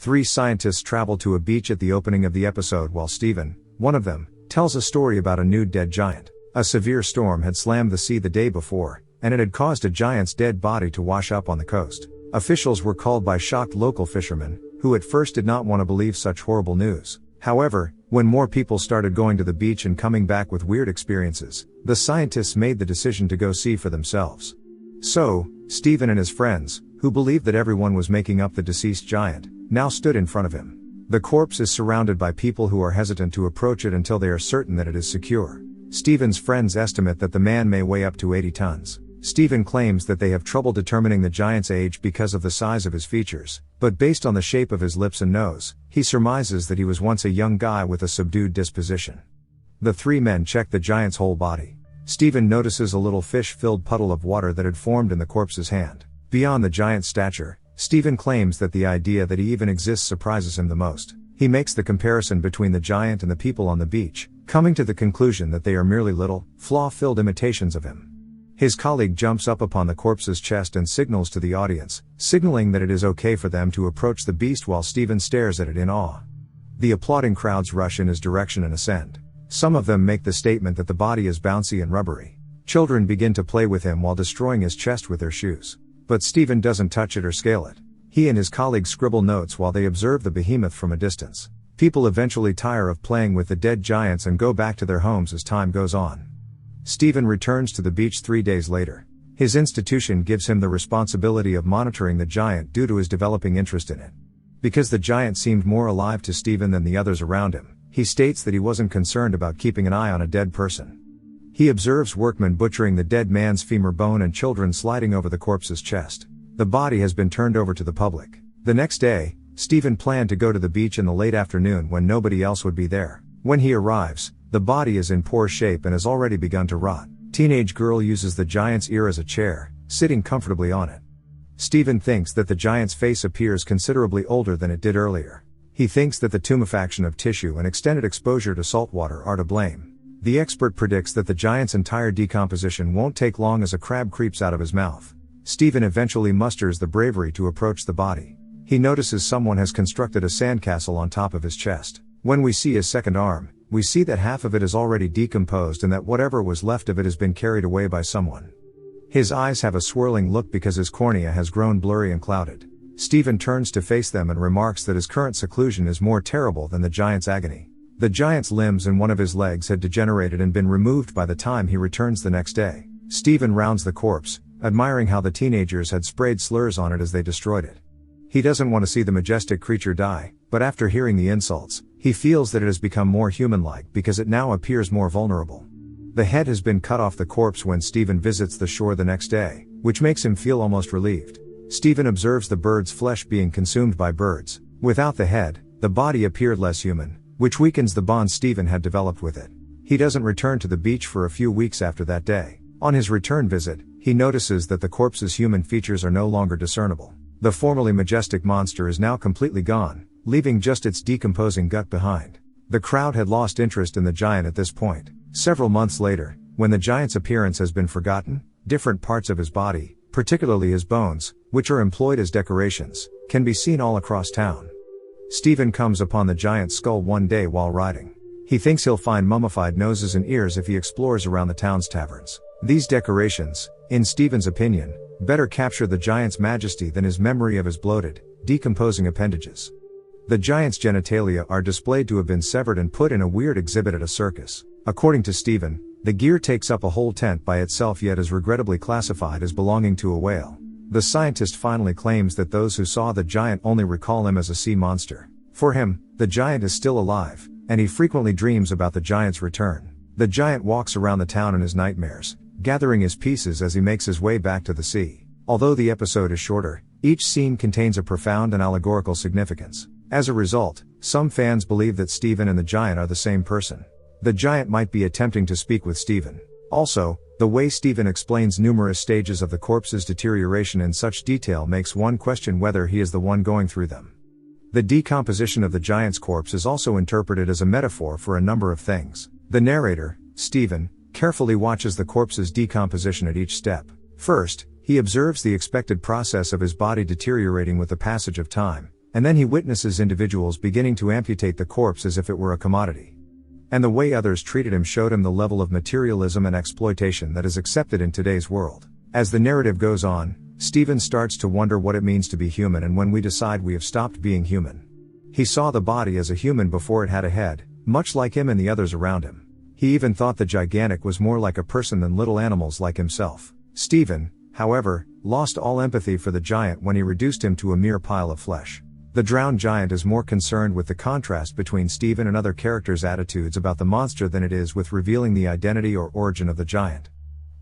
Three scientists travel to a beach at the opening of the episode while Steven, one of them, tells a story about a nude dead giant. A severe storm had slammed the sea the day before, and it had caused a giant's dead body to wash up on the coast. Officials were called by shocked local fishermen, who at first did not want to believe such horrible news. However, when more people started going to the beach and coming back with weird experiences, the scientists made the decision to go see for themselves. So, Steven and his friends, who believed that everyone was making up the deceased giant, now stood in front of him. The corpse is surrounded by people who are hesitant to approach it until they are certain that it is secure. Steven's friends estimate that the man may weigh up to 80 tons. Steven claims that they have trouble determining the giant's age because of the size of his features, but based on the shape of his lips and nose, he surmises that he was once a young guy with a subdued disposition. The three men check the giant's whole body. Steven notices a little fish-filled puddle of water that had formed in the corpse's hand. Beyond the giant's stature, Steven claims that the idea that he even exists surprises him the most. He makes the comparison between the giant and the people on the beach, coming to the conclusion that they are merely little, flaw-filled imitations of him. His colleague jumps up upon the corpse's chest and signals to the audience, signaling that it is okay for them to approach the beast while Steven stares at it in awe. The applauding crowds rush in his direction and ascend. Some of them make the statement that the body is bouncy and rubbery. Children begin to play with him while destroying his chest with their shoes. But Steven doesn't touch it or scale it. He and his colleagues scribble notes while they observe the behemoth from a distance. People eventually tire of playing with the dead giants and go back to their homes as time goes on. Steven returns to the beach 3 days later. His institution gives him the responsibility of monitoring the giant due to his developing interest in it. Because the giant seemed more alive to Steven than the others around him, he states that he wasn't concerned about keeping an eye on a dead person. He observes workmen butchering the dead man's femur bone and children sliding over the corpse's chest. The body has been turned over to the public. The next day, Steven planned to go to the beach in the late afternoon when nobody else would be there. When he arrives, the body is in poor shape and has already begun to rot. Teenage girl uses the giant's ear as a chair, sitting comfortably on it. Steven thinks that the giant's face appears considerably older than it did earlier. He thinks that the tumefaction of tissue and extended exposure to salt water are to blame. The expert predicts that the giant's entire decomposition won't take long as a crab creeps out of his mouth. Steven eventually musters the bravery to approach the body. He notices someone has constructed a sandcastle on top of his chest. When we see his second arm, we see that half of it is already decomposed and that whatever was left of it has been carried away by someone. His eyes have a swirling look because his cornea has grown blurry and clouded. Steven turns to face them and remarks that his current seclusion is more terrible than the giant's agony. The giant's limbs and one of his legs had degenerated and been removed by the time he returns the next day. Steven rounds the corpse, admiring how the teenagers had sprayed slurs on it as they destroyed it. He doesn't want to see the majestic creature die, but after hearing the insults, he feels that it has become more human-like because it now appears more vulnerable. The head has been cut off the corpse when Steven visits the shore the next day, which makes him feel almost relieved. Steven observes the bird's flesh being consumed by birds. Without the head, the body appeared less human, which weakens the bond Steven had developed with it. He doesn't return to the beach for a few weeks after that day. On his return visit, he notices that the corpse's human features are no longer discernible. The formerly majestic monster is now completely gone, leaving just its decomposing gut behind. The crowd had lost interest in the giant at this point. Several months later, when the giant's appearance has been forgotten, different parts of his body, particularly his bones, which are employed as decorations, can be seen all across town. Steven comes upon the giant's skull one day while riding. He thinks he'll find mummified noses and ears if he explores around the town's taverns. These decorations, in Steven's opinion, better capture the giant's majesty than his memory of his bloated, decomposing appendages. The giant's genitalia are displayed to have been severed and put in a weird exhibit at a circus. According to Steven, the gear takes up a whole tent by itself yet is regrettably classified as belonging to a whale. The scientist finally claims that those who saw the giant only recall him as a sea monster. For him, the giant is still alive, and he frequently dreams about the giant's return. The giant walks around the town in his nightmares, gathering his pieces as he makes his way back to the sea. Although the episode is shorter, each scene contains a profound and allegorical significance. As a result, some fans believe that Steven and the giant are the same person. The giant might be attempting to speak with Steven. Also, the way Steven explains numerous stages of the corpse's deterioration in such detail makes one question whether he is the one going through them. The decomposition of the giant's corpse is also interpreted as a metaphor for a number of things. The narrator, Steven, carefully watches the corpse's decomposition at each step. First, he observes the expected process of his body deteriorating with the passage of time, And then he witnesses individuals beginning to amputate the corpse as if it were a commodity. And the way others treated him showed him the level of materialism and exploitation that is accepted in today's world. As the narrative goes on, Stephen starts to wonder what it means to be human and when we decide we have stopped being human. He saw the body as a human before it had a head, much like him and the others around him. He even thought the gigantic was more like a person than little animals like himself. Stephen, however, lost all empathy for the giant when he reduced him to a mere pile of flesh. The drowned giant is more concerned with the contrast between Stephen and other characters' attitudes about the monster than it is with revealing the identity or origin of the giant.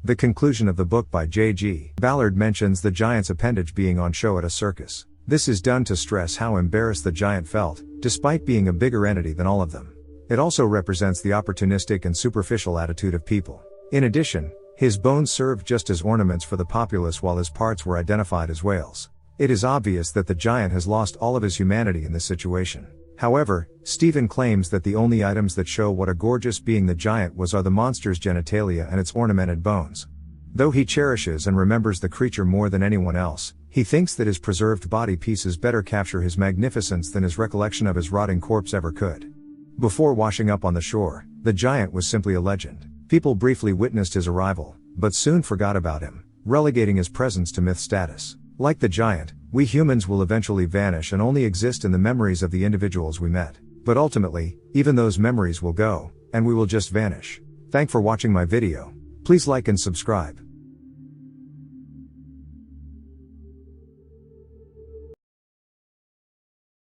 The conclusion of the book by J.G. Ballard mentions the giant's appendage being on show at a circus. This is done to stress how embarrassed the giant felt, despite being a bigger entity than all of them. It also represents the opportunistic and superficial attitude of people. In addition, his bones served just as ornaments for the populace while his parts were identified as whales. It is obvious that the giant has lost all of his humanity in this situation. However, Stephen claims that the only items that show what a gorgeous being the giant was are the monster's genitalia and its ornamented bones. Though he cherishes and remembers the creature more than anyone else, he thinks that his preserved body pieces better capture his magnificence than his recollection of his rotting corpse ever could. Before washing up on the shore, the giant was simply a legend. People briefly witnessed his arrival, but soon forgot about him, relegating his presence to myth status. Like the giant, we humans will eventually vanish and only exist in the memories of the individuals we met. But ultimately, even those memories will go, and we will just vanish. Thanks for watching my video. Please like and subscribe.